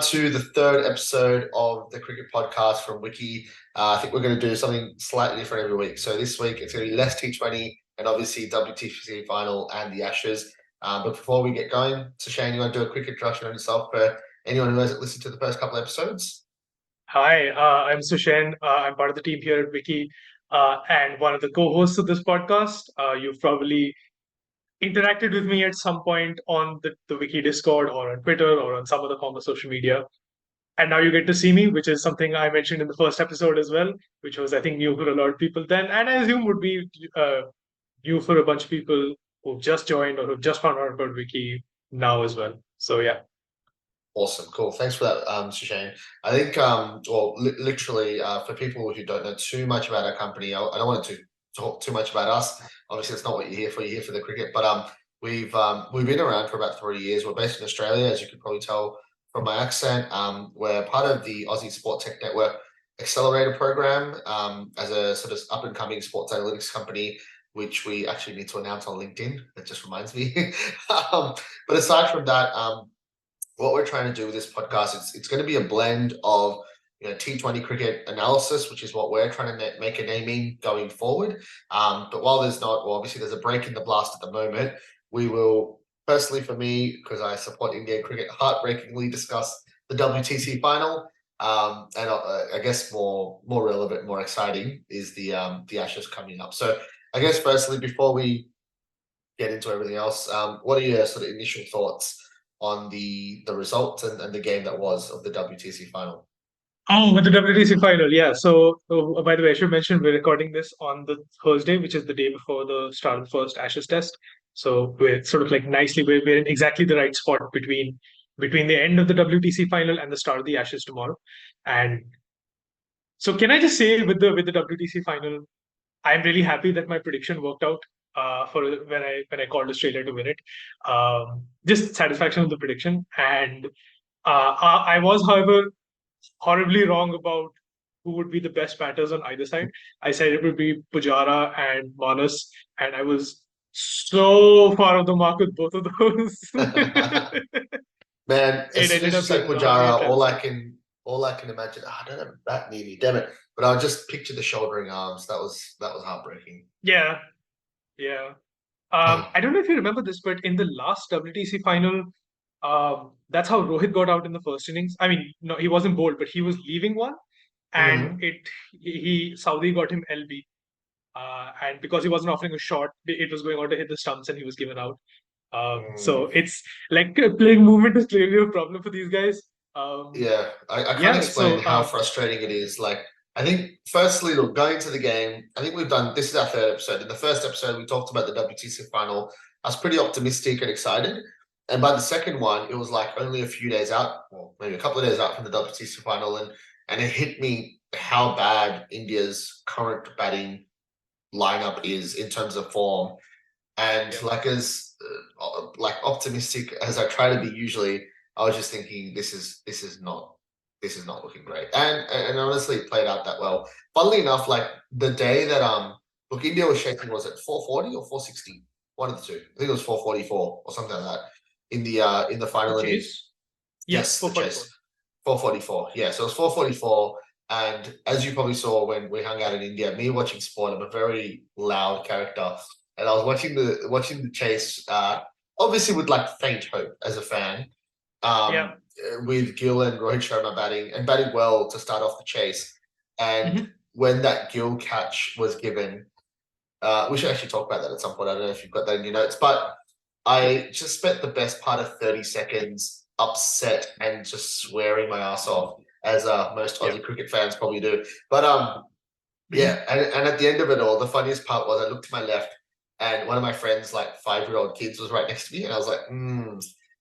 to the third episode of the cricket podcast from Wicky. I think we're going to do something slightly different every week. So this week it's going to be less T20 and obviously WTC Final and the Ashes. But before we get going, Shane, you want to do a quick introduction on yourself for anyone who hasn't listened to the first couple episodes? Hi, I'm Sushen. I'm part of the team here at Wiki and one of the co-hosts of this podcast. You've probably interacted with me at some point on the Wiki Discord or on Twitter or on some other form of social media. And now you get to see me, which is something I mentioned in the first episode as well, which was, I think, new for a lot of people then. And I assume would be new for a bunch of people who've just joined or who've just found out about Wiki now as well. So, yeah. Awesome, cool. Thanks for that, Shane. I think, literally, for people who don't know too much about our company, I don't want to talk too much about us. Obviously, it's not what you're here for. You're here for the cricket. But we've been around for about 3 years. We're based in Australia, as you can probably tell from my accent. We're part of the Aussie Sport Tech Network Accelerator Program as a sort of up-and-coming sports analytics company, which we actually need to announce on LinkedIn. That just reminds me. But aside from that, what we're trying to do with this podcast, it's going to be a blend of T20 cricket analysis, which is what we're trying to make a name in going forward. But while there's not, well, obviously there's a break in the blast at the moment, we will, personally for me, because I support Indian cricket, heartbreakingly discuss the WTC Final. And I guess more relevant, more exciting is the Ashes coming up. So I guess firstly, before we get into everything else, what are your sort of initial thoughts on the results and the game that was of the WTC Final? Oh, with the WTC final, yeah. So, by the way, I should mention we're recording this on the Thursday, which is the day before the start of the first Ashes test. So we're sort of like nicely, we're in exactly the right spot between the end of the WTC final and the start of the Ashes tomorrow. And so, can I just say with the WTC final, I'm really happy that my prediction worked out. For when I called Australia to win it, just satisfaction with the prediction, and I was, however, horribly wrong about who would be the best batters on either side. I said it would be Pujara and Manas, and I was so far off the mark with both of those. Man, as It soon ended as you up said being the Hungarian Pujara, transfer. all I can imagine. I don't have that near me, damn it. But I just picture the shouldering arms. That was heartbreaking. Yeah, yeah. I don't know if you remember this, but in the last WTC final, that's how Rohit got out in the first innings. I mean, no, he wasn't bowled, but he was leaving one, and Mhm. he Saudi got him LB. And because he wasn't offering a shot, it was going on to hit the stumps, and he was given out. So Mm. it's like playing movement is clearly a problem for these guys. Yeah, I can't Yeah. explain So how frustrating it is. Like, I think, firstly, look, going to the game, I think this is our third episode. In the first episode, we talked about the WTC final. I was pretty optimistic and excited. And by the second one, it was like only a few days out, or maybe a couple of days out from the WTC final. And it hit me how bad India's current batting lineup is in terms of form. And yeah, like like optimistic as I try to be usually, I was just thinking this is not looking great. And honestly it played out that well. Funnily enough, like the day that look, India was shaking, was it 440 or 460? One of the two. I think it was 444 or something like that in the the final innings. chase. Yeah, Yes, the 444. chase. 444. Yeah, so it was 444. And as you probably saw when we hung out in India, me watching sport, I'm a very loud character. And I was watching the chase, obviously with like faint hope as a fan, Yeah. um, with Gill and Rohit Sharma batting well to start off the chase. And Hmm. when that Gill catch was given, we should actually talk about that at some point. I don't know if you've got that in your notes, but Yep. I just spent the best part of 30 seconds upset and just swearing my ass off, as most Yeah. Aussie cricket fans probably do. But Hmm. yeah, and at the end of it all, the funniest part was I looked to my left and one of my friends, like 5-year-old kids, was right next to me, and I was like,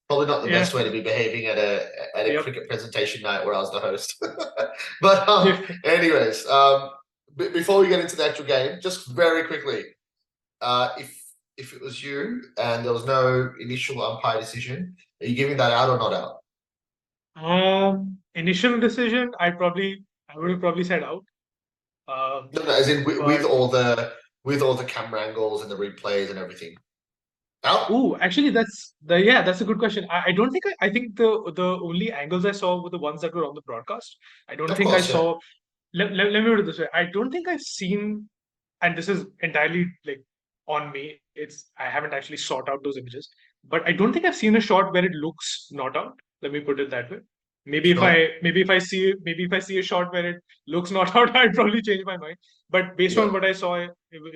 probably not the Yeah. best way to be behaving at a Yep. cricket presentation night where I was the host. But Yeah. anyways, before we get into the actual game, just very quickly, if it was you and there was no initial umpire decision, are you giving that out or not out? Initial decision, I would have probably said out. Um, No, no, as in with but all the camera angles and the replays and everything. Out? Oh, actually, that's a good question. I don't think I think the only angles I saw were the ones that were on the broadcast. I don't Of think I course, yeah. saw. Let me put it this way. I don't think I've seen, and this is entirely like on me. It's I haven't actually sought out those images, but I don't think I've seen a shot where it looks not out. Let me put it that way. Sure. Maybe if I see a shot where it looks not out, I'd probably change my mind. But based on Yeah. what I saw, it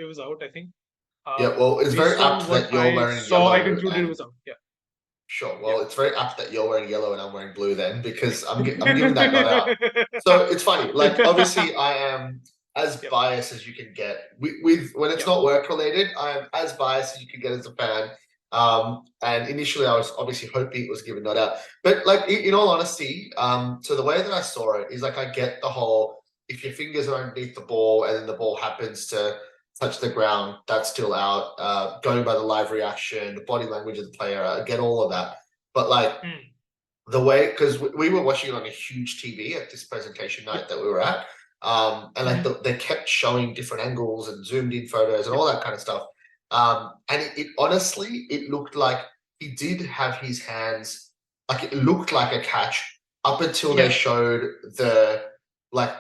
was out, I think. Yeah. Well, it's very Based on apt what that you're I wearing saw, I yellow concluded it and was out. Yeah. sure. Yeah. Well, it's very apt that you're wearing yellow and I'm wearing blue then, because I'm giving that not out. So it's funny. Like obviously, I am as Yep. biased as you can get with when it's Yep. not work related. I am as biased as you can get as a fan. And initially, I was obviously hoping it was given not out, but like in all honesty, so the way that I saw it is like I get the whole if your fingers are underneath the ball and then the ball happens to touch the ground, that's still out. Going by the live reaction, the body language of the player, I get all of that. But like Mm. the way, because we were watching it on a huge TV at this presentation Yep. night that we were at, and like Mhm. they kept showing different angles and zoomed in photos and Yep. all that kind of stuff. And it honestly, it looked like he did have his hands, like it looked like a catch up until they Yeah. showed the like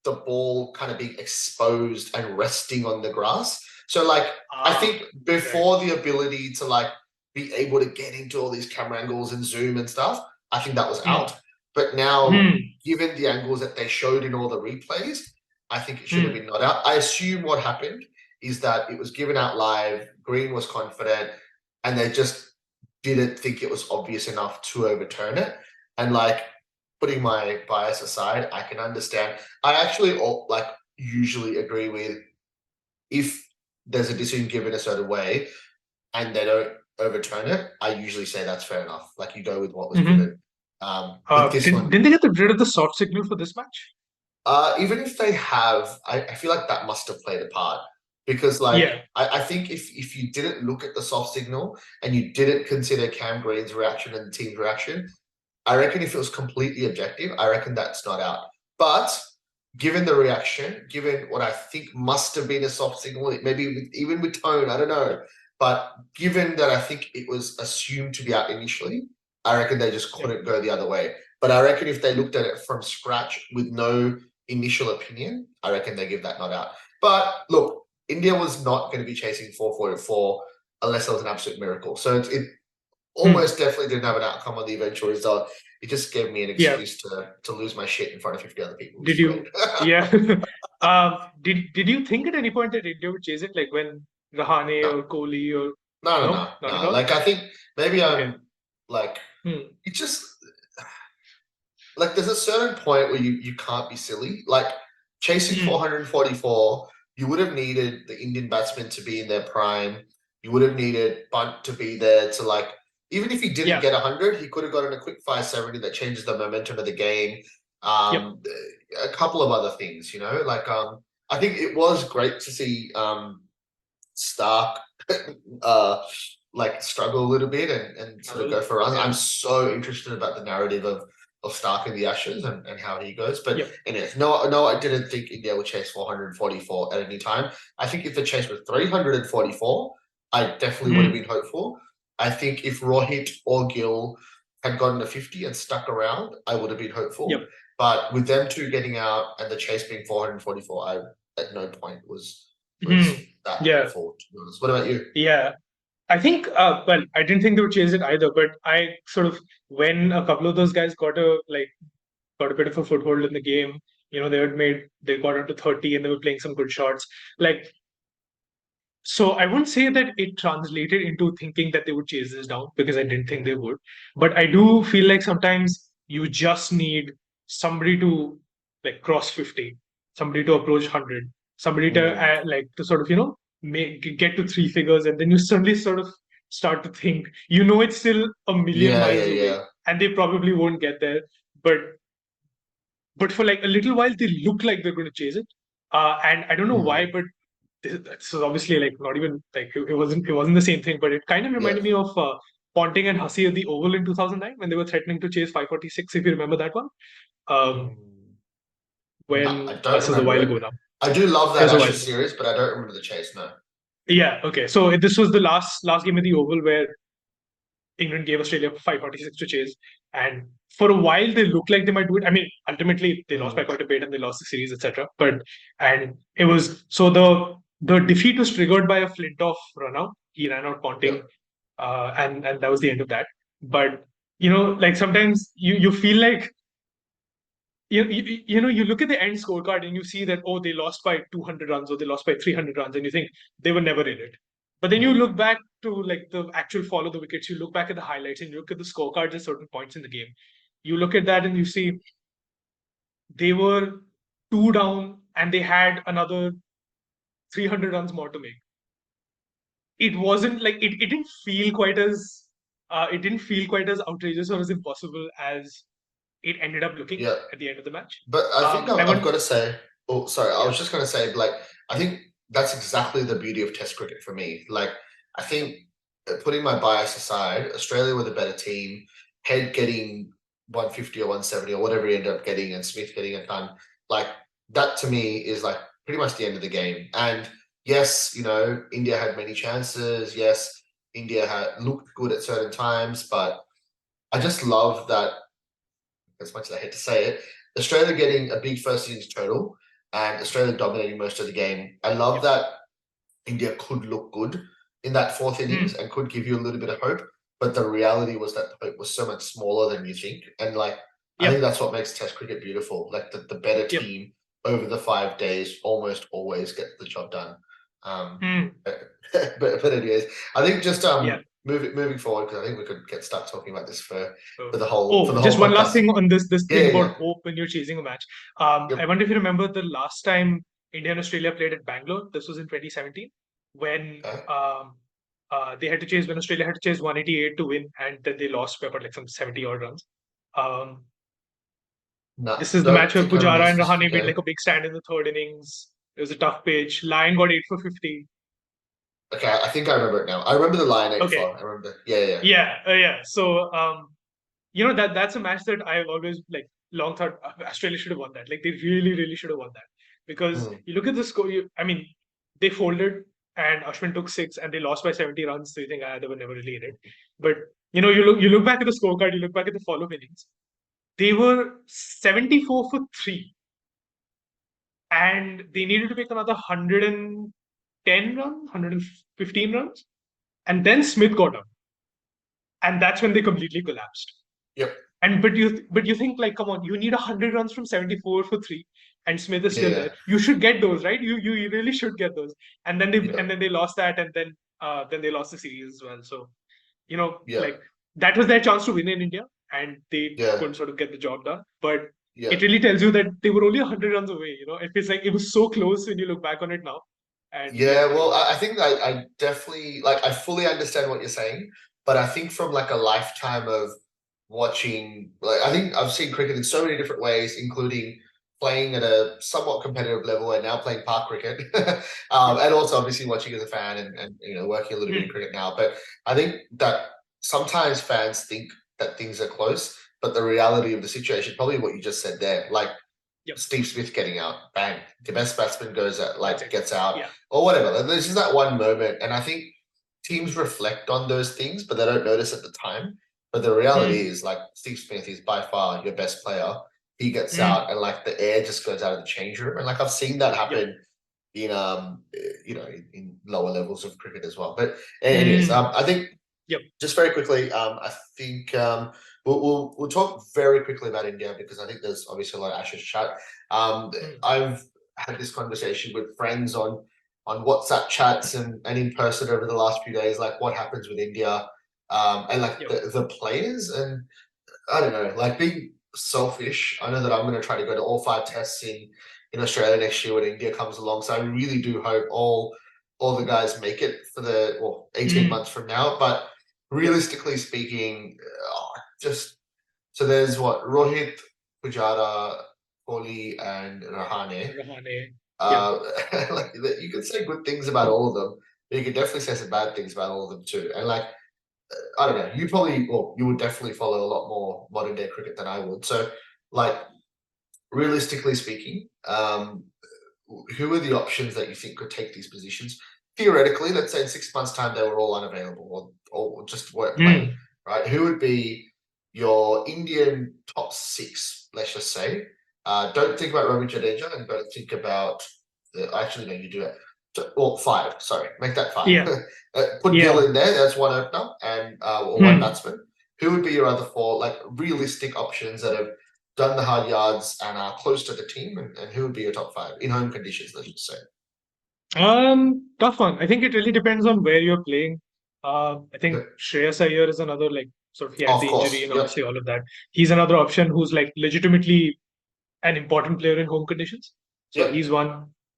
the ball kind of being exposed and resting on the grass. So like I Ah, think right. before the ability to like be able to get into all these camera angles and zoom and stuff, I think that was out. Mm. But now, Mm. given the angles that they showed in all the replays, I think it should have Mm. been not out. I assume what happened is that it was given out live, Green was confident, and they just didn't think it was obvious enough to overturn it. And like putting my bias aside, I can understand. I actually like usually agree with if there's a decision given a certain way and they don't overturn it, I usually say that's fair enough. Like you go with what was Mhm. given. But this one, Didn't they get rid of the soft signal for this match? even if they have, I feel like that must have played a part because, like, Yeah. I think if you didn't look at the soft signal and you didn't consider Cam Green's reaction and the team's reaction, I reckon if it was completely objective, I reckon that's not out. But given the reaction, given what I think must have been a soft signal, maybe even with tone, I don't know. But given that I think it was assumed to be out initially, I reckon they just Yep. couldn't go the other way. But I reckon if they looked at it from scratch with no initial opinion, I reckon they give that not out. But look, India was not going to be chasing 444 unless it was an absolute miracle. So it Mm. almost definitely didn't have an outcome on the eventual result. It just gave me an Yeah. excuse to lose my shit in front of 50 other people, which Did is great. you? Yeah. Did you think at any point that India would chase it, like when Rahane No, or Kohli or no, no, no, no, not at no. all? Like I think maybe Okay. I'm like Hmm. it just like there's a certain point where you can't be silly. Like chasing Hmm. 444, you would have needed the Indian batsmen to be in their prime. You would have needed Bunt to be there to like even if he didn't Yeah. get 100, he could have gotten a quick 570 that changes the momentum of the game. Yep. A couple of other things, you know, like I think it was great to see Stark uh like struggle a little bit and sort of Travel. go for runs. Yeah. I'm so interested about the narrative of Stark in the Ashes and how he goes. But Yep. anyways, no, I didn't think India would chase 444 at any time. I think if the chase was 344, I definitely would have Hmm. been hopeful. I think if Rohit or Gill had gotten a 50 and stuck around, I would have been hopeful. Yep. But with them two getting out and the chase being 444, I at no point was Hmm. that Yeah. hopeful, to be honest. What about you? Yeah. I think, well, I didn't think they would chase it either, but I sort of, when a couple of those guys got a bit of a foothold in the game, they got up to 30 and they were playing some good shots. Like, so I wouldn't say that it translated into thinking that they would chase this down because I didn't think they would. But I do feel like sometimes you just need somebody to like cross 50, somebody to approach 100, somebody to Mm. to sort of, get to three figures. And then you suddenly sort of start to think, it's still a million Yeah, yeah, miles away yeah. and they probably won't get there. But for like a little while, they look like they're going to chase it. And I don't know why, Mm. but this is obviously like not even like it wasn't the same thing, but it kind of Yeah. reminded me of Ponting and Hussey at the Oval in 2009 when they were threatening to chase 546. If you remember that one, um, Mm. No, I when don't this is a remember while it. ago now. I do love It that was a while Ashes ago. series, but I don't remember the chase. No. Yeah, okay. So this was the last game of the Oval where England gave Australia 546 to chase. And for a while, they looked like they might do it. I mean, ultimately, they lost by Mm, quite a bit and they lost the series, etc. And it was so the defeat was triggered by a Flintoff run out. He ran out Ponting, yep. and that was the end of that. But like sometimes you feel like you look at the end scorecard and you see that, oh, they lost by 200 runs or they lost by 300 runs, and you think they were never in it. But then you Mm, look back to like the actual follow the wickets, you look back at the highlights and you look at the scorecards at certain points in the game. You look at that and you see they were two down and they had another 300 runs more to make. It wasn't like it it didn't feel quite as outrageous or as impossible as it ended up looking yeah. at the end of the match. But I think I I've want got to say, oh, sorry, I Yeah. was just going to say, like, I think that's exactly the beauty of Test cricket for me. Like, I think putting my bias aside, Australia were the better team. Head getting 150 or 170 or whatever he ended up getting, and Smith getting a ton. Like, that to me is like pretty much the end of the game. And yes, India had many chances. Yes, India had looked good at certain times, but I just love that, as much as I hate to say it, Australia getting a big first innings total and Australia dominating most of the game. I love Yep. that India could look good in that fourth innings Mm, and could give you a little bit of hope. But the reality was that the hope was so much smaller than you think. And like, I think yep. that's what makes Test cricket beautiful. Like the better Yep. team over the 5 days almost always gets the job done. Um, Mm, but anyways, I think just yeah. moving forward, because I think we could get stuck talking about this for Oh, the whole oh, just one last podcast. thing on this Yeah, thing yeah, about yeah. hope when you're chasing a match. I Yep. wonder if you remember the last time India and Australia played at Bangalore. This was in 2017 when they had to chase when Australia had to chase 188 to win, and then they lost by about like some 70 odd runs. Um, No, this is the match don't where think I remember Pujara this and specific Rahane made game. like a big stand in the third innings. It was a tough pitch. Lyon got 8 for 50. Okay, I think I remember it now. I remember the Lion 8 Okay, for. I remember. Yeah, yeah. yeah. So that's a match that I've always like long thought Australia should have won that. Like they really should have won that because Mm, you look at the score. I mean, they folded and Ashwin took 6 and they lost by 70 runs. So you think they were never really in it. But you look back at the scorecard. You look back at the follow innings. They were 74 for 3, and they needed to make another 110 runs, 115 runs, and then Smith got out, and that's when they completely collapsed. yep. And but you think like, come on, you need 100 runs from 74 for 3, and Smith is Yeah, still yeah, there. You should get those, right? You really should get those. And then yeah, they lost that, and then they lost the series as well. So yeah, like that was their chance to win in India, and they yeah, couldn't sort of get the job done. But yeah. it really tells you that they were only 100 runs away. It feels like it was so close when you look back on it now, and Yeah, yet they well, lost. I think I definitely like I fully understand what you're saying, but I think from like a lifetime of watching, like I think I've seen cricket in so many different ways, including playing at a somewhat competitive level and now playing park cricket, Yep. and also obviously watching as a fan and working a little bit in Mm. cricket now. But I think that sometimes fans think that things are close, but the reality of the situation, probably what you just said there, like Yep. Steve Smith getting out, bang, the best batsman goes out, That's like it. gets out, Yeah. or whatever. Like, there's just that one moment, and I think teams reflect on those things, but they don't notice at the time. But the reality Mm. is, like Steve Smith is by far your best player. He gets Mm. out, and like the air just goes out of the change room, and like I've seen that Yep. happen in in lower levels of cricket as well. But anyways, Mm. I think Yep. just very quickly, I think we'll talk very quickly about India because I think there's obviously a lot of Ashes chat. Mm. I've had this conversation with friends on WhatsApp chats and in person over the last few days, like what happens with India, and like Yep. the players, and I don't know, like being selfish. I know that I'm going to try to go to all 5 tests in Australia next year when India comes along. So I really do hope all the guys make it for the 18 Mm. months from now. But realistically speaking, just so there's what Rohit, Pujara, Kohli, and Rahane. Rahane. Yep. Uh, like you could say good things about all of them, but you could definitely say some bad things about all of them too. And like I don't know, you would definitely follow a lot more modern day cricket than I would. So, like, realistically speaking, who are the options that you think could take these positions? theoretically, let's say in 6 months' time they were all unavailable or just weren't playing, Hmm. right? Who would be your Indian top 6? Let's just say. Don't think about Ravi Jadeja and don't think about actually no, you do it. Or 5. Sorry, make that 5. Yeah. Put Gill Yeah. in there. That's one opener and or one Hmm. batsman. Who would be your other 4 like realistic options that have done the hard yards and are close to the team? And who would be your top 5 in home conditions? Let's just say. Tough one. I think it really depends on where you're playing. I think Okay. Shreyas Iyer is another like sort of he had Of the injury course. and Yep. obviously all of that. He's another option who's like legitimately an important player in home conditions. So Yep. he's one.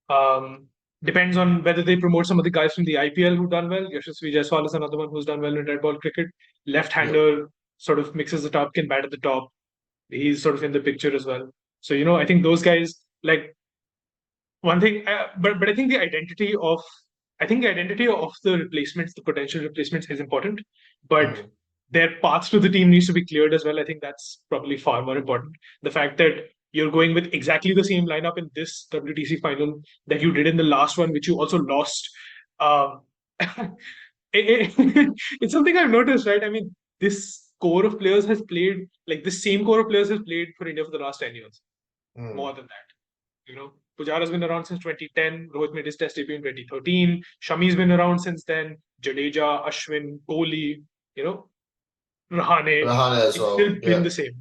Um, Depends on whether they promote some of the guys from the IPL who've done well. Yashasvi Jaiswal is another one who's done well in red ball cricket. Yep. Left-hander, sort of mixes the top, can bat at the top. He's sort of in the picture as well. So I think those guys like one thing, but I think the identity of the replacements, the potential replacements, is important, but Mm. their path to the team needs to be cleared as well. I think that's probably far more important. The fact that you're going with exactly the same lineup in this WTC final that you did in the last one, which you also lost. Um, it's something I've noticed, right? I mean, this core of players has played like this same core of players has played for India for the last 10 years, more Mm. than that. Pujara's been around since 2010. Rohit made his test debut in 2013. Shami's been around since then. Jadeja, Ashwin, Kohli, you know, Rahane. Rahane as It's still well. been Yeah. the same,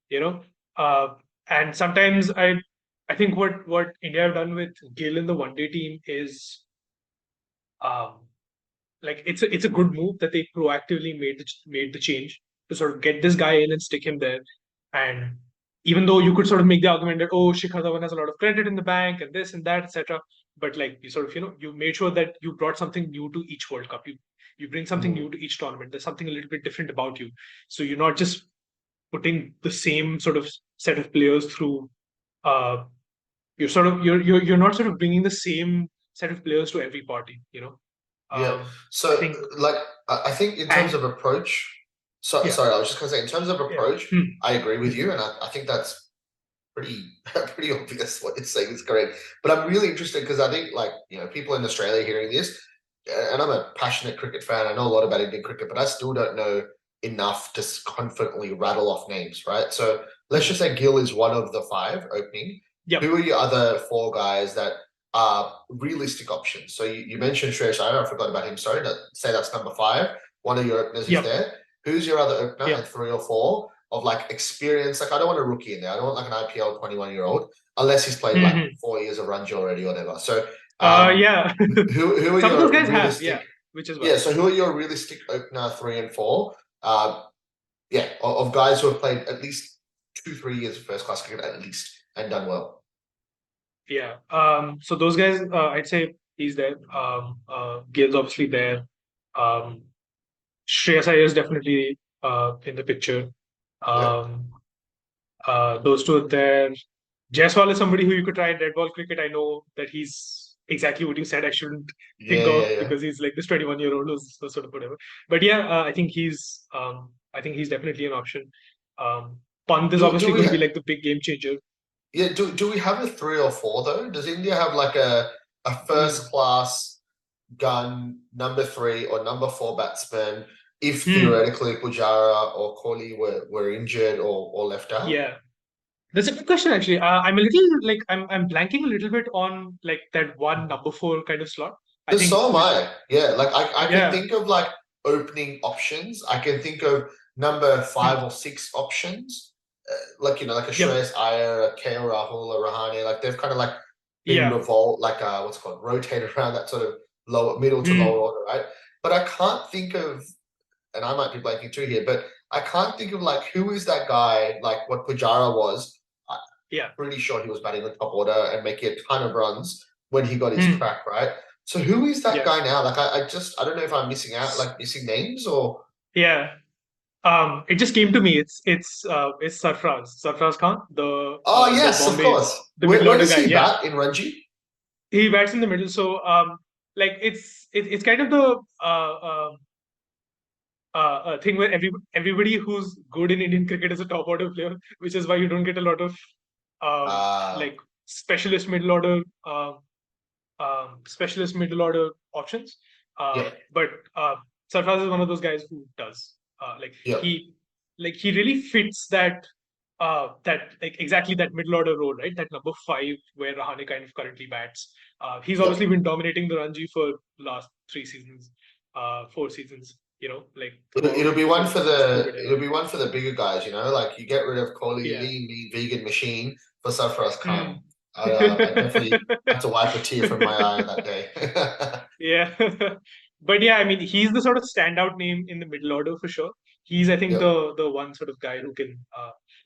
you know. And sometimes I think what India have done with Gill in the one day team is um, like it's a good move that they proactively made the change to sort of get this guy in and stick him there. And even though you could sort of make the argument that Shikhar Dhawan has a lot of credit in the bank and this and that, etc. But like you sort of you made sure that you brought something new to each World Cup. You bring something Mm. new to each tournament. There's something a little bit different about you. So you're not just putting the same sort of set of players through. Uh, you're not sort of bringing the same set of players to every party. Yeah. I So, think like, I think in terms and of approach, yeah, sorry, I was just gonna say, in terms of yeah. approach, Hmm. I agree with Hmm. you, and I think that's pretty pretty obvious what you're saying is correct. But I'm really interested because I think, like, people in Australia hearing this, and I'm a passionate cricket fan. I know a lot about Indian cricket, but I still don't know enough to confidently rattle off names, right? So let's just Hmm. say Gill is one of the 5 opening. Yep. Who are your other 4 guys that are realistic options? So you mentioned Shreyas Iyer. I forgot about him. Sorry, say that's number 5. One of your openers is Yep. there. Who's your other opener and Yep. 3 or 4 of like experience? Like, I don't want a rookie in there. I don't want like an IPL 21-year-old unless he's played like Hmm. 4 years of Ranji already or whatever. So um, Yeah. who are Some of those your guys have, yeah, realistic? which is Yeah, why. so who are your realistic opener 3 and 4? Yeah, of guys who have played at least 2-3 years of first class cricket at least and done well. Yeah. So those guys, I'd say he's there. Gill's obviously there. Um, Shreyas Iyer is definitely in the picture. Yeah, Um, those two are there. Jaiswal is somebody who you could try in red ball cricket. I know that he's exactly what you said. I shouldn't think yeah, of yeah, yeah. because he's like this 21-year-old who's sort of whatever. But yeah, I think he's definitely an option. Um, Pant is Do obviously we going to be like the big game changer. yeah, do we have a 3 or 4 though? Does India have like a first Hmm. class gun number 3 or number 4 batsman if Hmm. theoretically Pujara or Kohli were injured or left out? Yeah, that's a good question actually. I'm a little like I'm blanking a little bit on like that one number four kind of slot. I Because think so am with I. Yeah, like I can yeah. think of like opening options. I can think of number Hmm. 5 or 6 options. Like like a Yep. Shreyas Iyer, a KL Rahul, a Rahane. Like they've kind of like been Yeah. revolt, like what's it called, rotated around that sort of lower middle to lower Hmm. order, right? But I can't think of, and I might be blanking too here, but I can't think of like who is that guy like what Pujara was. I'm Yeah. pretty sure he was batting on top order and making a ton of runs when he got his Hmm. crack, right? So who is that Yeah. guy now? Like I don't know if I'm missing out, like missing names or Yeah. It just came to me. It's Sarfraz Khan, oh the yes, of Bombay, course. the middle Where order does guy. he Yeah, bat in Ranji? he bats in the middle. So like it's kind of the thing where everybody who's good in Indian cricket is a top order player, which is why you don't get a lot of um, Uh like specialist middle order. specialist middle order options. Yeah, But Sarfraz is one of those guys who does yeah, he really fits that like exactly that middle order role, right? That number 5 where Rahane kind of currently bats. He's yeah. obviously been dominating the Ranji for last 3 seasons, 4 seasons. Like throughout It'll be one even for post COVID era. it'll be one for the bigger guys, like you get rid of Kohli, Yeah. lean, mean, vegan machine for Sarfaraz Khan. Hmm. I definitely have to wipe a tear from my eye on that day. Yeah. But yeah, I mean, he's the sort of standout name in the middle order for sure. He's, I think, Yep, the one sort of guy who can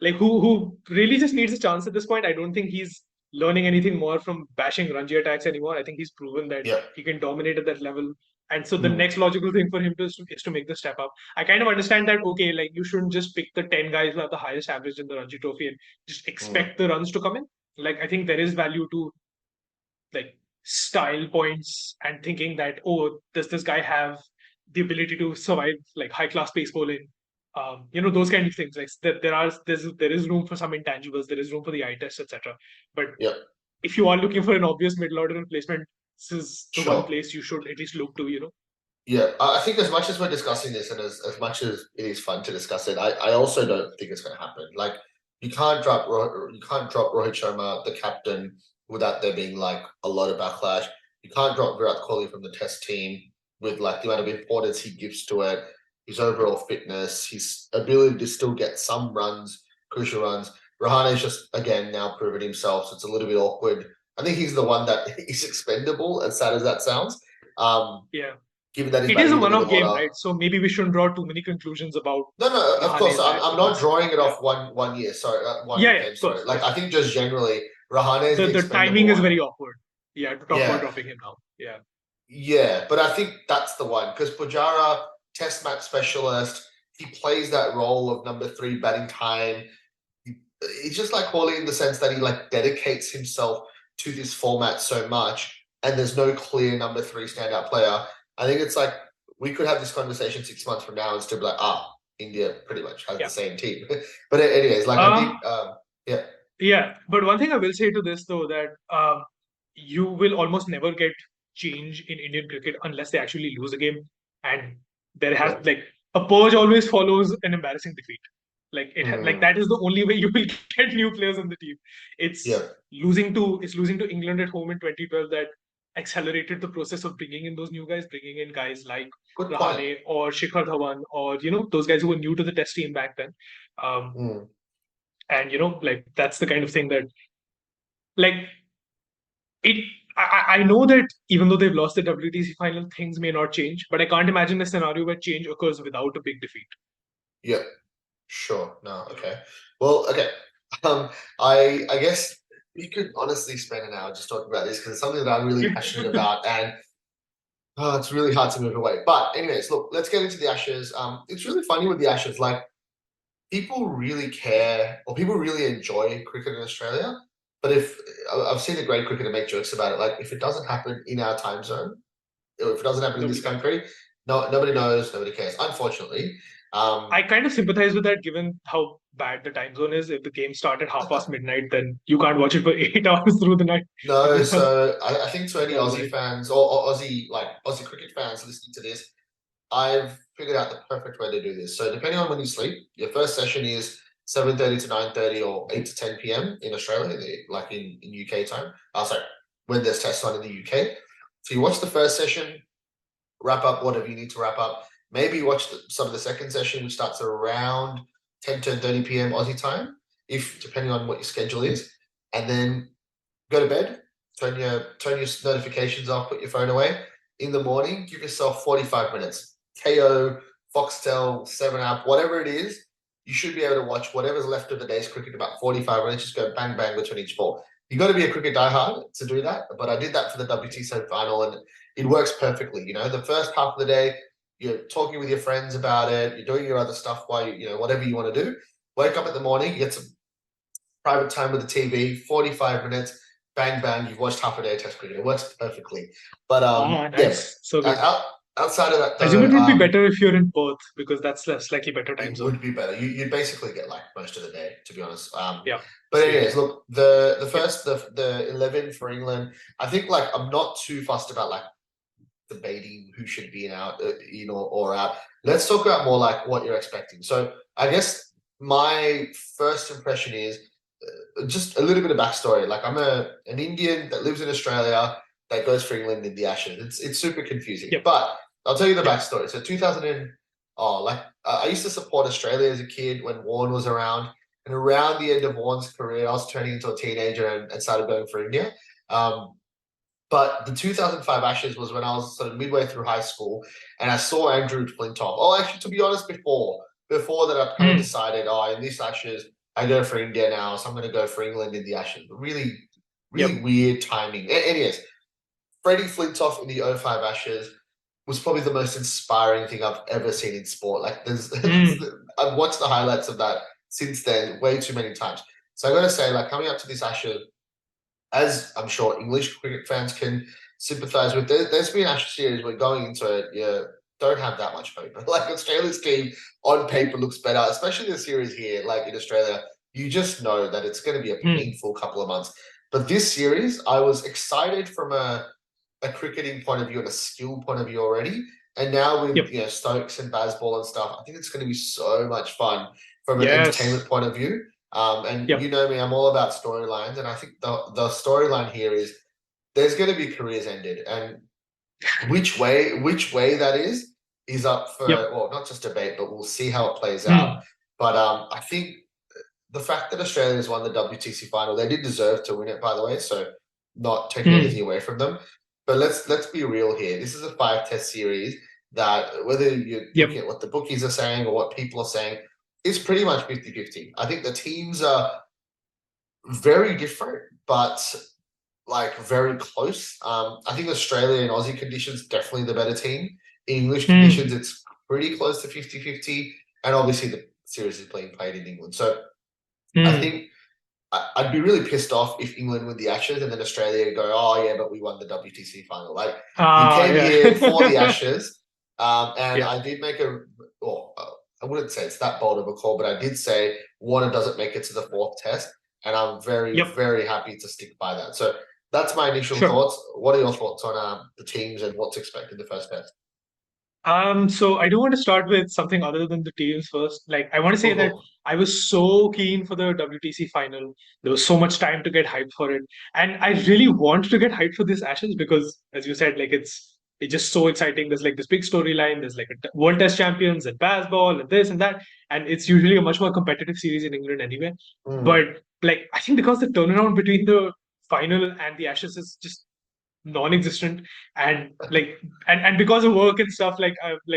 who really just needs a chance at this point. I don't think he's learning anything more from bashing Ranji attacks anymore. I think he's proven that yep. he can dominate at that level. And so the Mm, next logical thing for him is to make the step up. I kind of understand that, okay, like you shouldn't just pick the 10 guys who have the highest average in the Ranji trophy and just mm. expect the runs to come in. Like I think there is value to like style points and thinking that, oh, does this guy have the ability to survive like high class pace bowling, those kind of things. Like there is room for some intangibles, there is room for the eye test, etc. But Yep, if you are looking for an obvious middle order replacement, this is the one sure. place you should at least look to. Yeah, I think as much as we're discussing this and as much as it is fun to discuss it, I also don't think it's going to happen. Like you can't drop Rohit Sharma, the captain, without there being like a lot of backlash. You can't drop Virat Kohli from the Test team with like the amount of importance he gives to it, his overall fitness, his ability to still get some runs, crucial runs. Rahane's just again now proven himself, so it's a little bit awkward. I think he's the one that is expendable, as sad as that sounds. Um, Yeah, given that he's it is batting a in the one-off middle game, order. right? So maybe we shouldn't draw too many conclusions about No, no, of course. Rahane's bat I'm not because drawing it yeah, off one year. Sorry, one yeah, game. of Sorry. course, Like I think just generally, Rahane is the the expendable timing is one. very awkward. Yeah, to talk about Yeah, dropping him now. Yeah. yeah. But I think that's the one because Pujara, Test match specialist, he plays that role of number 3 batting time. He's just like Hawley in the sense that he like dedicates himself to this format so much, and there's no clear number 3 standout player. I think it's like we could have this conversation 6 months from now and still be like, India pretty much has the Yeah. same team. But anyways, like I think, yeah, Yeah. But one thing I will say to this though, that you will almost never get change in Indian cricket unless they actually lose a game. And there has yeah, like a purge always follows an embarrassing defeat. Like mm, that is the only way you will get new players on the team. yeah, It's losing to England at home in 2012 that accelerated the process of bringing in those new guys, bringing in guys like good point. Rahane or Shikhar Dhawan or those guys who were new to the Test team back then. Um, Mm. and like that's the kind of thing that like it. I know that even though they've lost the WTC final, things may not change, but I can't imagine a scenario where change occurs without a big defeat. Yeah, sure. No, You know. okay. Well, okay. Um, I guess we could honestly spend an hour just talking about this because it's something that I'm really passionate about, and it's really hard to move away. But anyways, look, let's get into the Ashes. It's really funny with the Ashes. Like people really care or people really enjoy cricket in Australia. But if I've seen a great cricketer make jokes about it, like if it doesn't happen in our time zone, or if it doesn't happen in Nobody this cares. country, no, nobody Yeah. knows, nobody cares. Unfortunately, I kind of sympathize with that given how bad the time zone is. If the game started half past midnight, then you can't watch it for 8 hours through the night. If no. you have So I think to any job Aussie life. fans or Aussie cricket fans listening to this, I've figured out the perfect way to do this. So depending on when you sleep, your first session is 7:30 to 9:30 or 8 to 10 p.m. in Australia, like in UK time. Sorry, when there's tests on in the UK. So you watch the first session, wrap up whatever you need to wrap up. Maybe you watch some of the second session, which starts around 10:30 p.m. Aussie time, if depending on what your schedule is, and then go to bed, turn your notifications off, put your phone away. In the morning, give yourself 45 minutes. KO, Foxtel, 7 Up, whatever it is, you should be able to watch whatever's left of the day's cricket about 45 minutes, just go bang bang between each ball. You got to be a cricket diehard to do that, but I did that for the WTC final and it works perfectly. The first half of the day, you're talking with your friends about it, you're doing your other stuff while whatever you want to do. Wake up in the morning, you get some private time with the TV, 45 minutes, bang bang, you've watched half a day of Test cricket. It works perfectly. But Ah, yeah, nice. So good. out, outside of that I assume though, it would be better if you're in Perth because that's a slightly better time it zone. would be better. You'd basically get like most of the day, to be honest. Yeah. But Same anyways, here. look, the Yep. first the 11 for England. I think like I'm not too fussed about like debating who should be in out, or out. Let's talk about more like what you're expecting. So I guess my first impression is just a little bit of backstory. Like I'm an Indian that lives in Australia that goes for England in the Ashes. It's super confusing, Yep. but I'll tell you the Yep. backstory. So 2000 like I used to support Australia as a kid when Warren was around, and around the end of Warren's career, I was turning into a teenager and started going for India. Um, but the 2005 Ashes was when I was sort of midway through high school, and I saw Andrew Flintoff. Oh, actually, to be honest, before that, I kind of Mm. decided, oh, in this Ashes, I go for India now, so I'm going to go for England in the Ashes. Really, really Yep. weird timing. Anyways, Freddie Flintoff in the '05 Ashes was probably the most inspiring thing I've ever seen in sport. Like, Mm. I've watched the highlights of that since then way too many times. So I got to say, like, coming up to this Ashes, as I'm sure English cricket fans can sympathise with, there's been Ashes series where going into it, you don't have that much hope. Like Australia's team on paper looks better, especially the series here, like in Australia. You just know that it's going to be a Mm. painful couple of months. But this series, I was excited from a cricketing point of view and a skill point of view already. And now with Yep. Stokes and Bazball and stuff, I think it's going to be so much fun from an entertainment Yes. point of view. And you Yep. know me, I'm all about storylines, and I think the storyline here is there's going to be careers ended, and which way that is up for, Yep. well, not just debate, but we'll see how it plays out. Mm. But I think the fact that Australia's won the WTC final, they did deserve to win it, by the way. So not taking anything Mm. away from them. But let's be real here. This is a 5-test series that, whether you're Yep. looking at what the bookies are saying or what people are saying, it's pretty much 50-50. I think the teams are very different, but like very close. I think Australia in Aussie conditions definitely the better team. In English conditions, Mm. it's pretty close to 50-50. And obviously the series is being played in England. So I Mm. think I'd be really pissed off if England win the Ashes and then Australia go, oh yeah, but we won the WTC final. Like you Ah, came here for the yeah. Ashes, and Yeah. I did make well, I wouldn't say it's that bold of a call, but I did say Warner doesn't make it to the fourth test, and I'm very, Yep. very happy to stick by that. So that's my initial Sure. thoughts. What are your thoughts on the teams and what's expected in the first test? So I do want to start with something other than the teams first. Like, I want to say Cool, that cool. I was so keen for the WTC final. There was so much time to get hyped for it. And I really want to get hyped for this Ashes because, as you said, like it's just so exciting. There's like this big storyline. There's like World Test champions and baseball and this and that. And it's usually a much more competitive series in England anyway. Mm. But like I think because the turnaround between the final and the Ashes is just non-existent, and like and because of work and stuff, like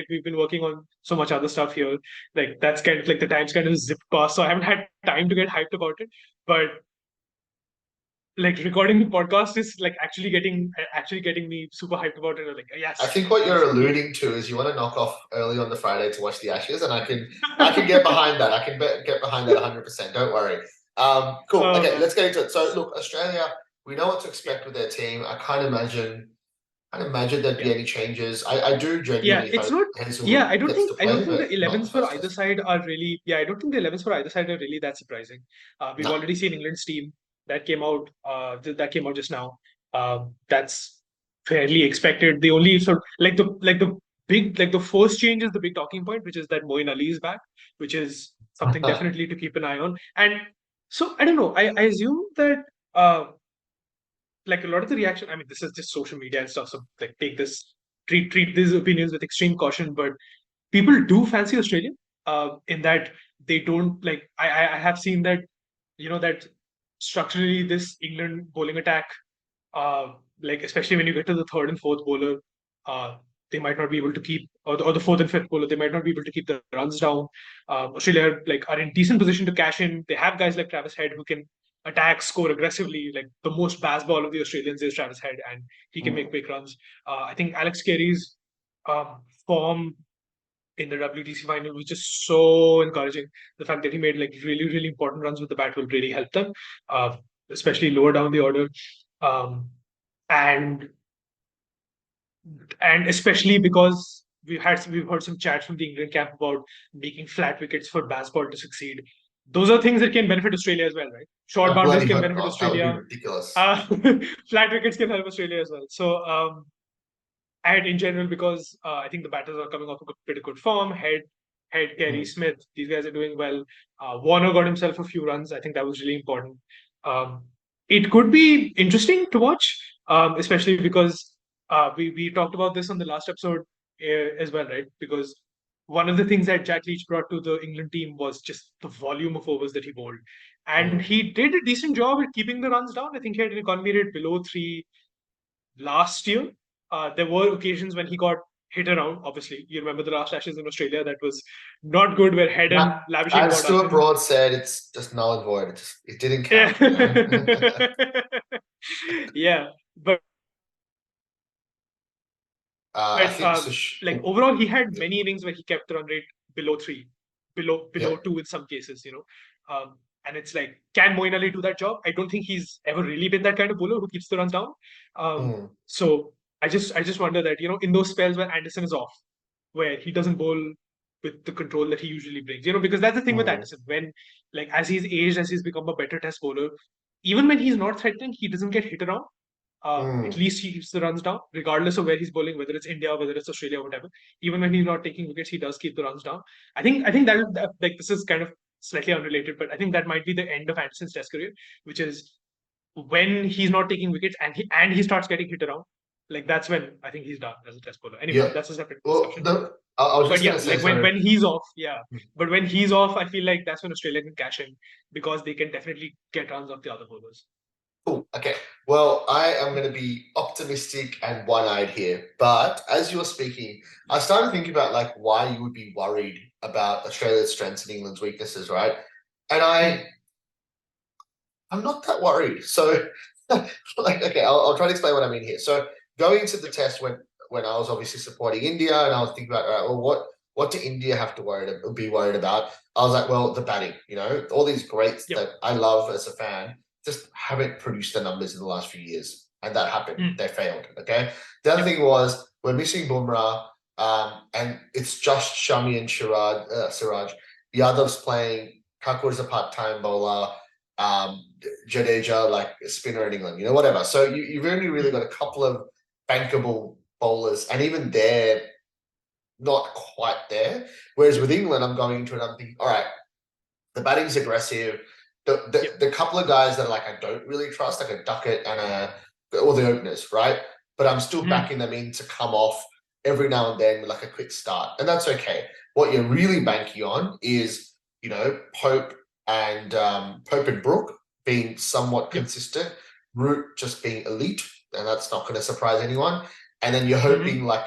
we've been working on so much other stuff here, like that's kind of like the time's kind of zipped past, so I haven't had time to get hyped about it. But like recording the podcast is like actually getting me super hyped about it. I'm like, I yes, think what this you're will be. alluding to is you want to knock off early on the Friday to watch the Ashes, and I can get behind that. I can get behind that 100%. Don't worry. Cool. Okay, uh let's get into it. So look, Australia, we know what to expect with their team. I can't imagine there'd be yeah. any changes. I do Yeah, genuinely it's hope not. Yeah, Hazelwood gets to I play, don't think but the not the 11s for first either test. side are really. Yeah, I don't think the 11s for either side are really that surprising. We've No. already seen England's team that came out. That came out just now. That's fairly expected. The only sort of like the big like the first change is the big talking point, which is that Moeen Ali is back, which is something definitely to keep an eye on. And so I don't know. I assume that uh like a lot of the reaction, I mean, this is just social media and stuff, so like treat these opinions with extreme caution. But people do fancy Australia, in that they don't like. I have seen that, that structurally this England bowling attack, like especially when you get to the third and fourth bowler, uh, they might not be able to keep, or the fourth and fifth bowler, they might not be able to keep the runs down. Australia like are in decent position to cash in. They have guys like Travis Head who can attack, score aggressively. Like the most bass ball of the Australians is Travis Head, and he can make Mm. quick runs. I think Alex Carey's form in the WTC final was just so encouraging. The fact that he made like really, really important runs with the bat will really help them, uh, especially lower down the order. Um, and and especially because we've heard some chat from the England camp about making flat wickets for baseball to succeed. Those are things that can benefit Australia as well, right? Short I boundaries bloody can hope benefit not. That would be Australia. ridiculous. Uh, flat wickets can help Australia as well. So, and in general, because I think the batters are coming off a bit of good form. Carey, Mm, Smith, these guys are doing well. Warner got himself a few runs. I think that was really important. Um, it could be interesting to watch, especially because we talked about this on the last episode as well, right? Because one of the things that Jack Leach brought to the England team was just the volume of overs that he bowled. And mm. he did a decent job at keeping the runs down. I think he had an economy rate below 3 last year. There were occasions when he got hit around. Obviously, you remember the last Ashes in Australia that was not good, where Head Nah, and Labuschagne as got up Stuart him. Broad said, it's just null and void. It didn't Yeah, count, you know. yeah, I but think so. like overall, he had Yeah, many innings where he kept the run rate below 3, below yeah. 2 in some cases. And it's like, can Moeen Ali do that job? I don't think he's ever really been that kind of bowler who keeps the runs down. Mm, So I just wonder that in those spells when Anderson is off, where he doesn't bowl with the control that he usually brings. Because that's the thing with mm, Anderson. When like as he's aged, as he's become a better test bowler, even when he's not threatening, he doesn't get hit around. At mm. least he keeps the runs down, regardless of where he's bowling, whether it's India, whether it's Australia, whatever. Even when he's not taking wickets, he does keep the runs down. I think that like this is kind of slightly unrelated, but I think that might be the end of Anderson's test career, which is when he's not taking wickets and he starts getting hit around. Like that's when I think he's done as a test bowler. Anyway, Yeah. that's a separate Well, discussion. no, I was But just yeah, gonna say, like when so when he's off, yeah. But when he's off, I feel like that's when Australia can cash in because they can definitely get runs off the other bowlers. cool. Okay. Well, I am going to be optimistic and one-eyed here, but as you were speaking, I started thinking about like why you would be worried about Australia's strengths and England's weaknesses, right? And Hmm. I'm not that worried. So, like, okay, I'll try to explain what I mean here. So, going into the Yep. test when I was obviously supporting India, and I was thinking about, all right, well, what do India have to be worried about? I was like, well, the batting. All these greats Yep. that I love as a fan just haven't produced the numbers in the last few years, and that happened. Hmm. They failed. Okay. The other Yep. thing was we're missing Bumrah, and it's just Shami and Siraj. The others playing. Kakur's a part-time bowler. Jadeja, like a spinner in England, whatever. So you've only really Hmm. got a couple of bankable bowlers, and even they're not quite there. Whereas with England, I'm going into it, I'm thinking, all right, the batting's aggressive. The, Yep. the, the couple of guys that like I don't really trust, like a Duckett and all the openers, right? But I'm still Hmm. backing them in to come off every now and then with like a quick start, and that's okay. What you're really banking on is Pope and Brook being somewhat Yep. consistent, Root just being elite, and that's not going to surprise anyone. And then you're hoping Hmm. like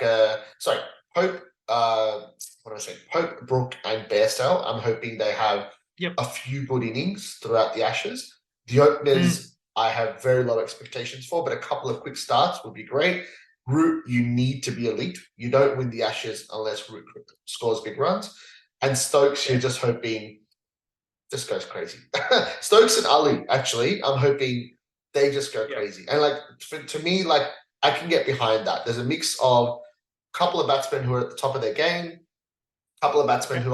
Pope, what do I say? Pope, Brook, and Bairstow. I'm hoping they have Yep. a few good innings throughout the Ashes. The Hmm. openers, I have very low expectations for, but a couple of quick starts would be great. Root, you need to be elite. You don't win the Ashes unless Root scores big runs. And Stokes, you're Fair. just hoping just goes crazy. Stokes and Ali, actually, I'm hoping they just go Yep. crazy. And like to me, like I can get behind that. There's a mix of a couple of batsmen who are at the top of their game, a couple of batsmen Okay. who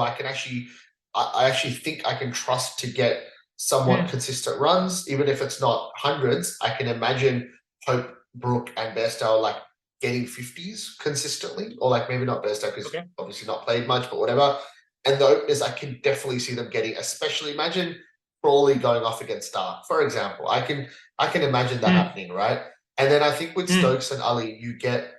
I actually think I can trust to get somewhat Hmm. consistent runs, even if it's not hundreds. I can imagine Pope, Brook, and Bairstow like getting 50s consistently, or like maybe not Bairstow because Okay. obviously not played much, but whatever. And the openers, I can definitely see them getting, especially imagine Crawley going off against Stark, for example. I can imagine that Hmm. happening, right? And then I think with Hmm. Stokes and Ali, you get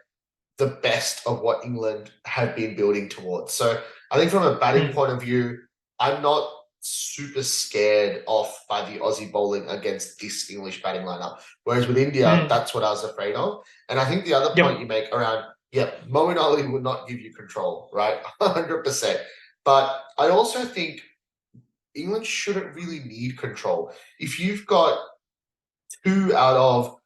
the best of what England have been building towards. So I think from a batting Hmm. point of view, I'm not super scared off by the Aussie bowling against this English batting lineup. Whereas with India, Hmm. that's what I was afraid of. And I think the other point Yep. you make around, yeah, Moeen Ali would not give you control, right? 100%. But I also think England shouldn't really need control. If you've got two out of,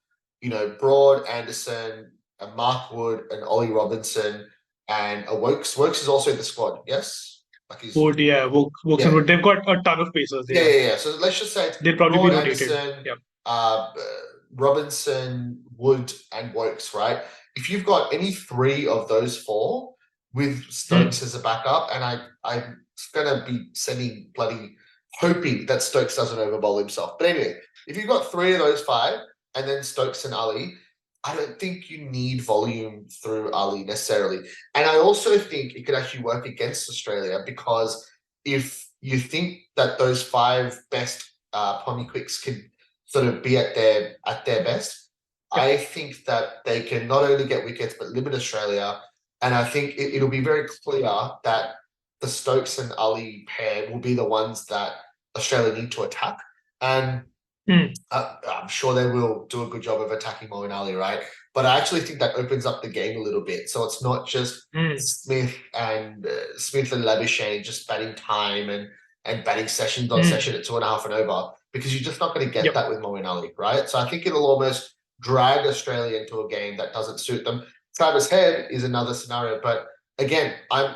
Broad, Anderson, and Mark Wood, and Ollie Robinson, and a Wokes. Wokes is also in the squad, yes? Like he's, Wood, yeah. Wokes and yeah. Wood. They've got a ton of pacers. Yeah, Yeah. yeah, yeah. So let's just say it's They'll probably be Broad, rotated. Anderson, Yep. Robinson, Wood, and Wokes, right? If you've got any three of those four with Stokes as a backup, and I'm gonna be hoping that Stokes doesn't overbowl himself. But anyway, if you've got three of those five, and then Stokes and Ali, I don't think you need volume through Ali necessarily. And I also think it could actually work against Australia, because if you think that those five best Pommy Quicks can sort of be at their best, I think that they can not only get wickets but limit Australia. And I think it'll be very clear that the Stokes and Ali pair will be the ones that Australia need to attack. And I'm sure they will do a good job of attacking Moeen Ali, right? But I actually think that opens up the game a little bit. So it's not just Smith and Labuschagne just batting time and batting sessions on session at 2.5 and over, because you're just not going to get that with Moeen Ali, right? So I think it'll almost drag Australia into a game that doesn't suit them. Travis Head is another scenario, but again, I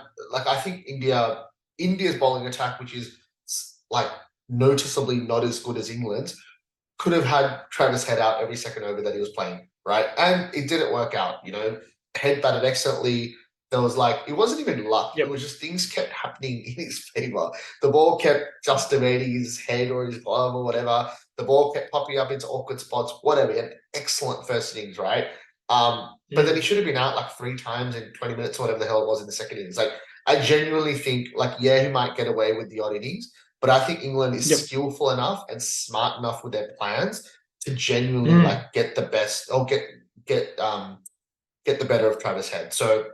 think India's bowling attack, which is like noticeably not as good as England's, could have had Travis Head out every second over that he was playing, right? And it didn't work out. Head batted excellently. There was it wasn't even luck. It was just things kept happening in his favor. The ball kept just evading his head or his glove or whatever. The ball kept popping up into awkward spots, whatever. He had excellent first innings, right? But then he should have been out 3 times in 20 minutes or whatever the hell it was in the second innings. I genuinely think, he might get away with the odd innings, but I think England is skillful enough and smart enough with their plans to genuinely get the best, or get the better of Travis Head. So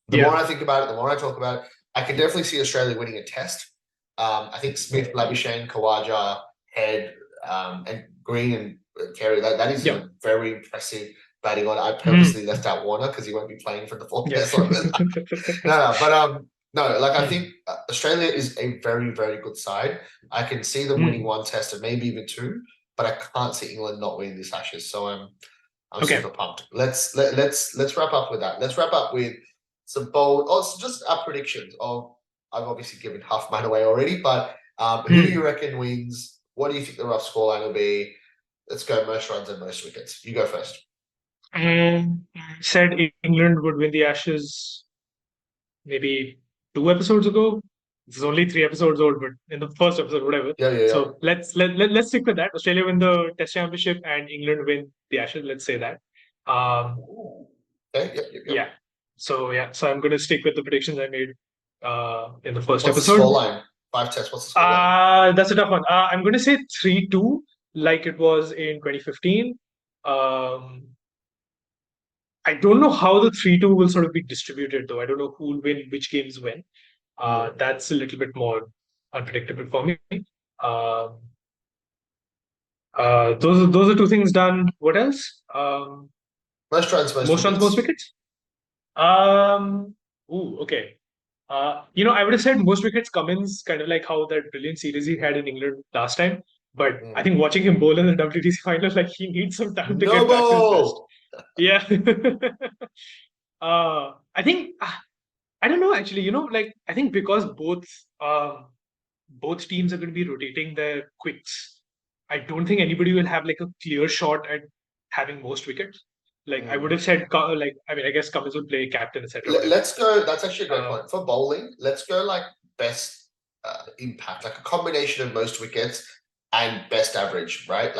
the more I think about it, the more I talk about it, I can definitely see Australia winning a test. I think Smith, Labuschagne, Khawaja, Head, and Green and Carey, that is a very impressive batting order. I purposely left out Warner because he won't be playing for the 4 test. I think Australia is a very, very good side. I can see them winning 1 test and maybe even 2, but I can't see England not winning this Ashes. So I'm super pumped. Let's wrap up with that. Let's wrap up with some bold. Just our predictions. I've obviously given half mine away already, but who do you reckon wins? What do you think the rough scoreline will be? Let's go most runs and most wickets. You go first. Said England would win the Ashes maybe 2 episodes ago. It's only 3 episodes old, but in the first episode, whatever. So let's stick with that. Australia win the Test Championship and England win the Ashes. Let's say that. Yeah. So I'm going to stick with the predictions I made in the first episode. What's the scoreline? 5 tests. What's the scoreline? That's a tough one. I'm going to say 3-2, like it was in 2015. I don't know how the 3-2 will sort of be distributed, though. I don't know who will win which games when. That's a little bit more unpredictable for me. Those are 2 things done. What else? Most runs, most wickets. Okay. I would have said most wickets. Cummins, kind of like how that brilliant series he had in England last time. But I think watching him bowl in the WTC final, he needs some time to get back to his best. Yeah. I think I don't know actually. I think because both teams are going to be rotating their quicks, I don't think anybody will have a clear shot at having most wickets. I would have said, I guess Cummins would play captain, etc. Let's go. That's actually a great point for bowling. Let's go best impact, a combination of most wickets and best average, right?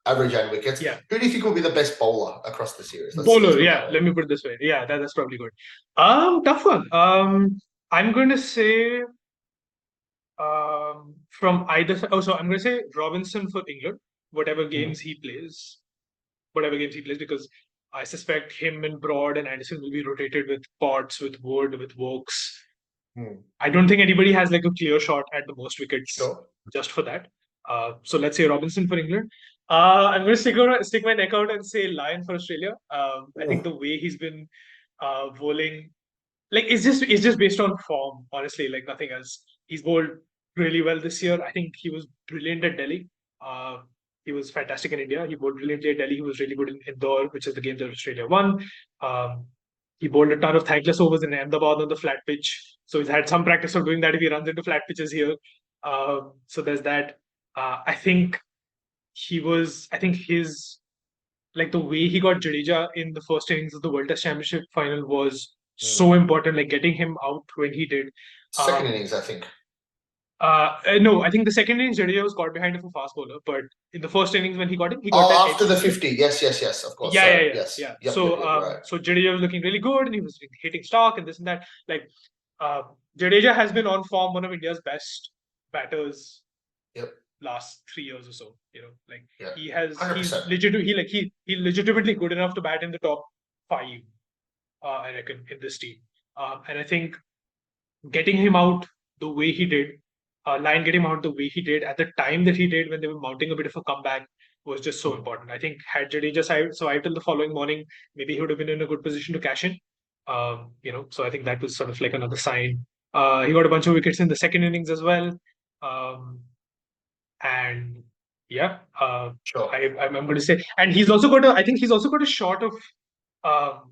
Average and wickets. Yeah. Who do you think will be the best bowler across the series? Bowler, yeah. Let me put it this way. Yeah, that's probably good. Tough one. I'm going to say from either. So I'm going to say Robinson for England. Whatever games he plays, because I suspect him and Broad and Anderson will be rotated with Potts, with Wood, with Wokes. I don't think anybody has a clear shot at the most wickets just for that. So let's say Robinson for England. I'm going to stick my neck out and say Lyon for Australia. I think the way he's been bowling, it's just based on form, honestly, nothing else. He's bowled really well this year. I think he was brilliant at Delhi. He was fantastic in India. He bowled brilliantly at Delhi. He was really good in Indore, which is the game that Australia won. He bowled a ton of thankless overs in Ahmedabad on the flat pitch. So he's had some practice of doing that if he runs into flat pitches here. So there's that. I think his like the way he got Jadeja in the first innings of the World Test Championship final was Mm. so important. Like getting him out when he did. Second innings, I think. No, I think the second innings Jadeja was caught behind of a fast bowler, but in the first innings when he got in, he got that Oh, edge after to the spin. 50. Yes, yes, yes. Of course. Yeah, yeah, Sorry. yeah, Yes. yeah. Yep, So, yep, yep. Right. so Jadeja was looking really good, and he was hitting stock and this and that. Like, uh, Jadeja has been on form, one of India's best batters Yep. last 3 years or so. Like Yeah. he's 100%. he legitimately good enough to bat in the top five. I reckon in this team, and I think getting him out the way he did, Line getting him out the way he did at the time that he did when they were mounting a bit of a comeback was just so important. I think had Jadeja survived till the following morning, maybe he would have been in a good position to cash in. So I think that was sort of like another sign. He got a bunch of wickets in the second innings as well. Um, and yeah, Sure. I'm going to say, and he's also got I think he's also got a shot of um,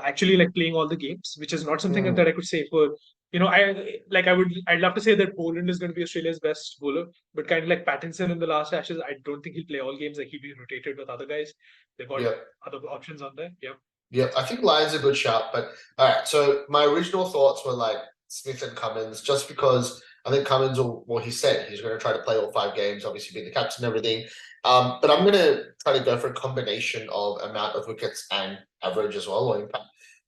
actually like playing all the games, which is not something that Mm. I could say for, I'd love to say that Poland is going to be Australia's best bowler, but kind of like Pattinson in the last Ashes, I don't think he'll play all games. Like he'll be rotated with other guys. They've got Yep. other options on there. Yeah. Yep. I think Lyon's a good shout, but all right. So my original thoughts were like Smith and Cummins, just because I think Cummins will, well, he said he's going to try to play all 5 games, obviously be the captain and everything. But I'm going to try to go for a combination of amount of wickets and average as well, or impact.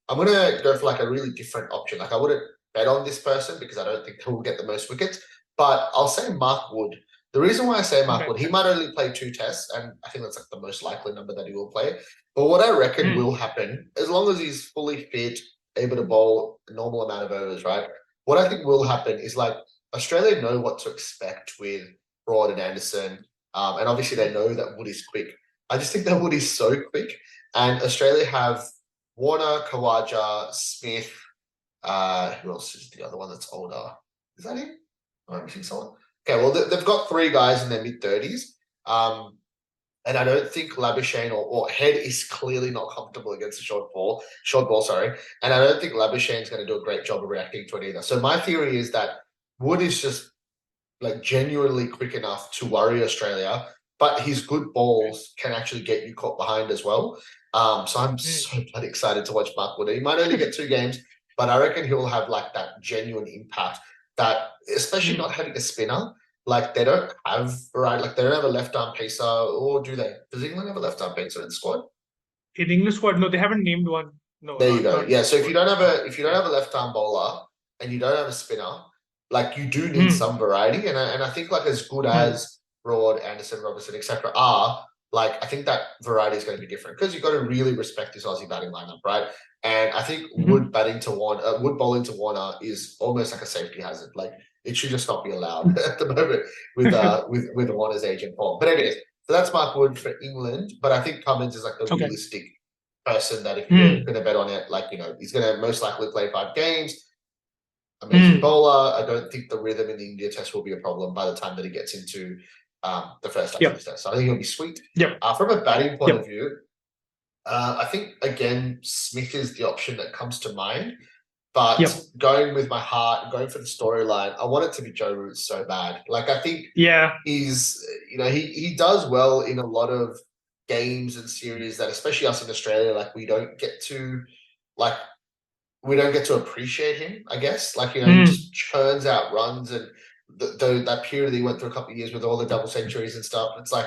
I'm going to go for like a really different option. Like I wouldn't bet on this person because I don't think he will get the most wickets, but I'll say Mark Wood. The reason why I say Mark Okay. Wood, he might only play 2 tests, and I think that's like the most likely number that he will play. But what I reckon will happen, as long as he's fully fit, able to bowl a normal amount of overs, right? What I think will happen is like Australia know what to expect with Broad and Anderson, and obviously they know that Wood is quick. I just think that Wood is so quick, and Australia have Warner, Kawaja, Smith. Who else is the other one that's older? Is that him? Am I missing someone? Okay, well they've got 3 guys in their mid-30s. And I don't think Labuschagne or Head is clearly not comfortable against a short ball, sorry. And I don't think Labuschagne's going to do a great job of reacting to it either. So my theory is that Wood is just like genuinely quick enough to worry Australia, but his good balls can actually get you caught behind as well. So I'm so bloody excited to watch Mark Wood. He might only get 2 games, but I reckon he'll have like that genuine impact that, especially not having a spinner. Like they don't have like they don't have a left arm pacer, or do they? Does England have a left arm pacer in the squad? In the English squad, no, they haven't named one. No, There you go. not in Yeah. the So if you squad. don't have a left arm bowler and you don't have a spinner, like you do need some variety. And I think like as good as Broad, Anderson, Robertson, etc. are, like I think that variety is going to be different because you've got to really respect this Aussie batting lineup, right? And I think Wood bowling to Warner is almost like a safety hazard. Like it should just not be allowed at the moment with Warner's age and form. But anyways, so that's Mark Wood for England. But I think Cummins is like the Okay. realistic person that if you're going to bet on it, like, he's going to most likely play 5 games. Amazing bowler. I don't think the rhythm in the India test will be a problem by the time that he gets into the first Ashes test. So I think he'll be sweet. Yep. From a batting point of view, I think, again, Smith is the option that comes to mind. But going with my heart, going for the storyline, I want it to be Joe Root so bad. Like, I think he's, he does well in a lot of games and series that, especially us in Australia, like we don't get to appreciate him, I guess. Like, he just churns out runs, and that period that he went through a couple of years with all the double centuries and stuff. It's like,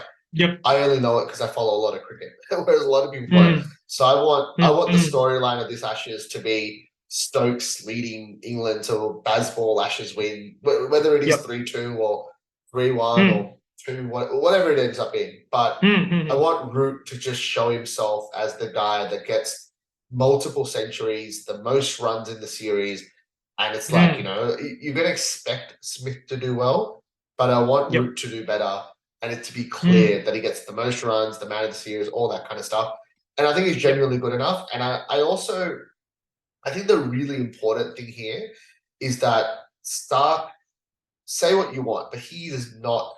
I only know it because I follow a lot of cricket, whereas a lot of people don't. So I want the storyline of this Ashes to be Stokes leading England to a Bazball Ashes win, whether it is 3-2 or 3-1 or 2, whatever it ends up being. But I want Root to just show himself as the guy that gets multiple centuries, the most runs in the series. And it's like, you're going to expect Smith to do well, but I want Root to do better, and it to be clear that he gets the most runs, the man of the series, all that kind of stuff. And I think he's genuinely good enough. And I think the really important thing here is that Stark, say what you want, but he is not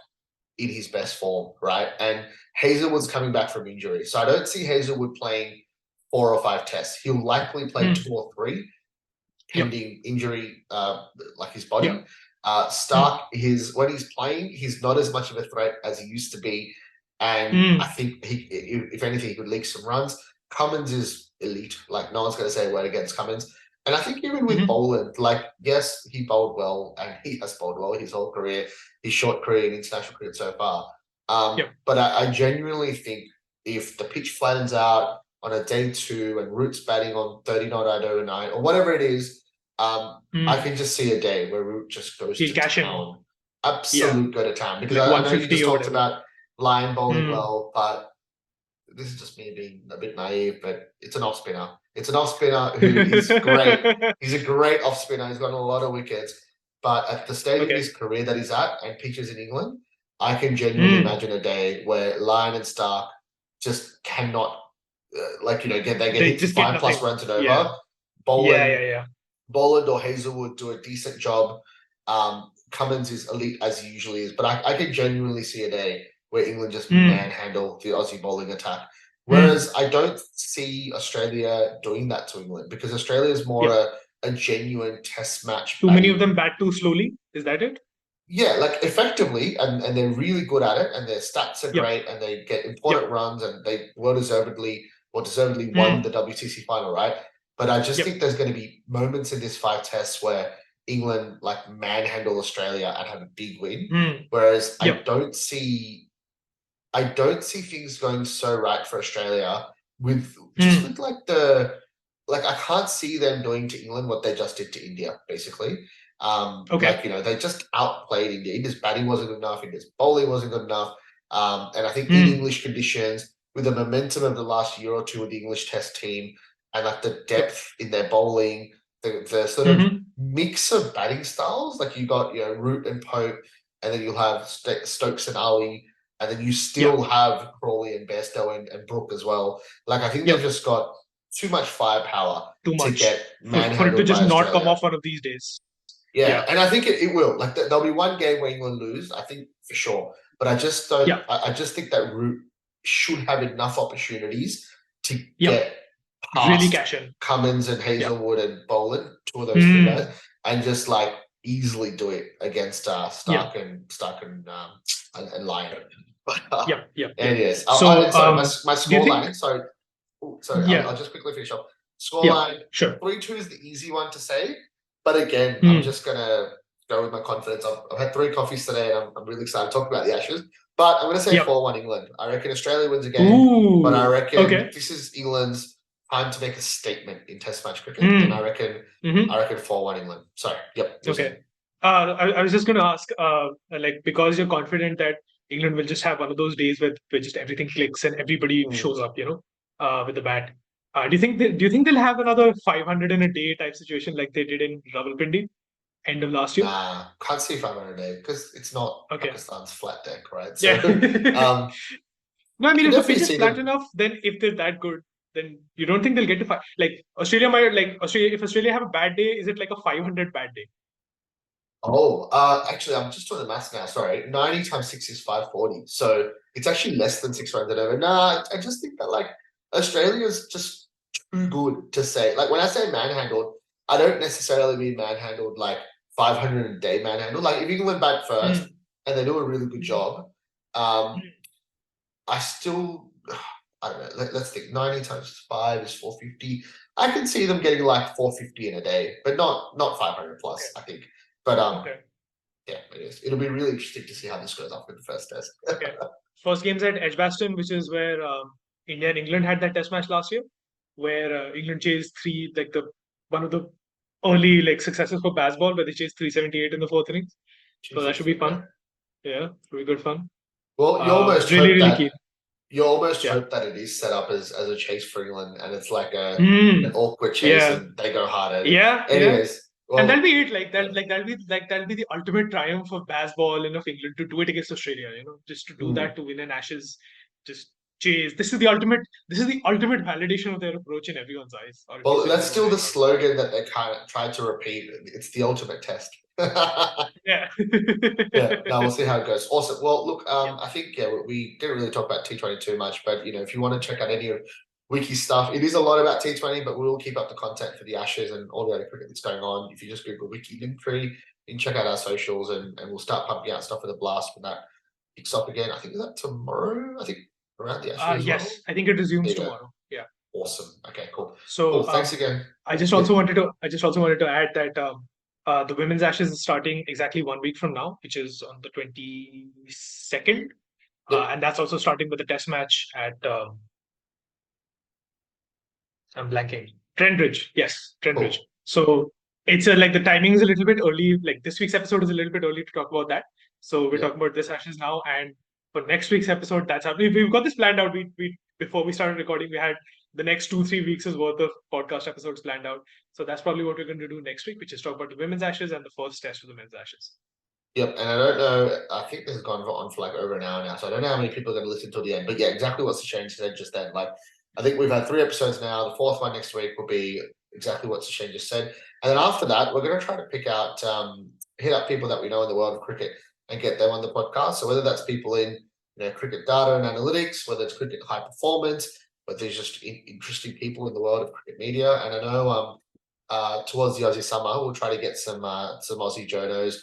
in his best form, right? And Hazelwood's coming back from injury. So I don't see Hazelwood playing 4 or 5 tests. He'll likely play 2 or 3, pending injury, like his body. Stark, when he's playing, he's not as much of a threat as he used to be. And I Mm. think if anything, he could leak some runs. Cummins is elite. Like no one's going to say a word against Cummins. And I think even with Hmm. Boland, like yes, he bowled well, and he has bowled well his whole career, his short career in international cricket so far. Yep. But I genuinely think if the pitch flattens out on a day 2 and Root's batting on 39 overnight or whatever it is, I Mm. can just see a day where Root just goes He'll to cash in. town, Yeah. absolute go to town. Because Like I know you 150 just or talked whatever. about line bowling Mm. well, but this is just me being a bit naive, but it's an off spinner. It's an off spinner who is great. He's a great off spinner. He's gotten a lot of wickets. But at the stage of Okay. his career that he's at and pitches in England, I can genuinely Mm. imagine a day where Lyon and Stark just cannot, they get They hit for just get 5+ nothing. runs and Yeah. over. Yeah. Boland, Yeah. Yeah. Boland or Hazelwood do a decent job. Cummins is elite as he usually is, but I could genuinely see a day where England just Mm. manhandle the Aussie bowling attack. Mm. Whereas I don't see Australia doing that to England because Australia is more Yep. a genuine test match Too many of them batting. bat too slowly. Is that it? Yeah, like effectively, and they're really good at it, and their stats are Yep. great, and they get Yep. important runs, and they deservedly won Mm. the WTC final, right? But I just Yep. think there's going to be moments in this 5 tests where England like manhandle Australia and have a big win, Mm. whereas Yep. I don't see things going so right for Australia with just Mm. with like I can't see them doing to England what they just did to India, basically. Okay. They just outplayed India. India's batting wasn't good enough, India's bowling wasn't good enough. And I think in Mm. English conditions, with the momentum of the last year or two of the English Test team, and like the Yep. depth in their bowling, the sort of Mm-hmm. mix of batting styles, like you got Root and Pope, and then you'll have Stokes and Ali, and then you Yeah. still have Crawley and Bairstow and Brook as well. Like I think they've Yep. just got too much firepower Too to much get for it to manhandled just by not come Australia. off one of these days. Yeah, Yeah. and I think it will. Like there'll be one game where England lose, I think for sure. But I just don't. Yeah. I just think that Root should have enough opportunities to Yep. get Really past cash in. Cummins and Yeah. Hazelwood and Boland, 2 of those 3 guys, Mm. and just like easily do it against Yep. Stark and Lyon. But Yep. Yep. Yep. anyways, So, and sorry, my do you score think? line. Sorry, Yeah. I'll just quickly finish up. Score Yeah. line Sure. 3-2 is the easy one to say, but again, I'm Mm. just gonna go with my confidence. I've had 3 coffees today, and I'm really excited to talk about the Ashes. But I'm gonna say Yep. 4-1 England. I reckon Australia wins a game, but I Ooh. reckon Okay. this is England's time to make a statement in Test match cricket, and Mm. Mm-hmm. I reckon 4-1 England. Sorry, yep, Okay. losing. I was just going to ask, like, because you're confident that England will just have one of those days where just everything clicks and everybody Hmm. shows up, with the bat. Do you think they'll have another 500 in a day type situation like they did in Rawalpindi end of last year? Nah, can't see 500 a day because it's not Okay. Pakistan's flat deck, right? So, Yeah. um, No, I I mean, can if the definitely pitch is see flat them. enough, then if they're that good, then you don't think they'll get to five. Like Australia might, like Australia, if Australia have a bad day, is it like a 500 bad day? Oh, actually, I'm just doing the maths now. Sorry, 90 times 6 is 540. So it's actually less than 600 over. Nah, I just think that like Australia's just too good to say. Like when I say manhandled, I don't necessarily mean manhandled like 500 a day manhandled. Like if England bat first Mm. and they do a really good job, I still, I don't know. Let's think. 90 times 5 is 450. I can see them getting like 450 in a day, but not 500 Okay. plus. I think. But Okay. yeah, it is. It'll be really interesting to see how this goes after the first test. Okay. First game's at Edgbaston, which is where India and England had that test match last year, where England chased three, like the one of the early like successes for Bazball, where they chased 378 in the fourth innings. So that should Jesus. be Okay. fun. Yeah, should be good fun. Well, Really, really keen. you almost Yeah. hope that it is set up as a chase for England, and it's like an Mm. awkward chase, Yeah. and they go hard at it. Yeah. Yeah. Anyways, And that'll well, be it. Like yeah. that. Like that'll be the ultimate triumph of Bazball and of England to do it against Australia. Just to do Hmm. that to win an Ashes, just chase. This is the ultimate. This is the ultimate validation of their approach in everyone's eyes, or at least Well, in that's everyone's still the eyes. slogan that they kind of tried to repeat. It's the ultimate test. Yeah. Yeah, no, we'll see how it goes. Awesome. Well, look, Yeah. I think we didn't really talk about T20 too much, but if you want to check out any of Wiki stuff, it is a lot about T20, but we'll keep up the content for the Ashes and all the other cricket that's going on. If you just Google Wiki Linktree, you can check out our socials and we'll start pumping out stuff with a blast for that. kicks off again. I think is that tomorrow. I think around the Ashes as Yes, well. I think it resumes There you go. tomorrow. Yeah. Awesome. Okay, cool. So Cool. Thanks again. I just also wanted to add that the women's Ashes is starting exactly 1 week from now, which is on the 22nd, Yep. and that's also starting with a test match at I'm blanking. Trendridge, yes, Trendridge. Cool. So it's like the timing is a little bit early. Like this week's episode is a little bit early to talk about that. So we're Yep. talking about this Ashes now, and for next week's episode, that's happening. We've got this planned out. We before we started recording, we had the next 2-3 weeks' worth of podcast episodes planned out. So that's probably what we're going to do next week, which is talk about the women's Ashes and the first test of the men's Ashes. Yep, and I don't know. I think this has gone on for like over an hour now, so I don't know how many people are going to listen till the end. But yeah, exactly what Sashane said just then. Like, I think we've had 3 episodes now. The 4th one next week will be exactly what Sashane just said, and then after that, we're going to try to pick out, hit up people that we know in the world of cricket and get them on the podcast. So whether that's people in cricket data and analytics, whether it's cricket high performance, but there's just interesting people in the world of cricket media. And I know towards the Aussie summer, we'll try to get some Aussie journos.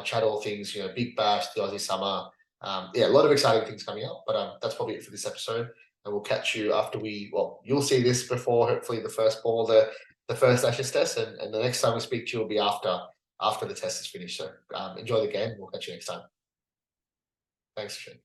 Chat all things, Big Bash, the Aussie summer. Yeah, a lot of exciting things coming up, but that's probably it for this episode. And we'll catch you after you'll see this before hopefully the first ball, the first Ashes test, and the next time we speak to you will be after the test is finished. So enjoy the game. We'll catch you next time. Thanks, Shane.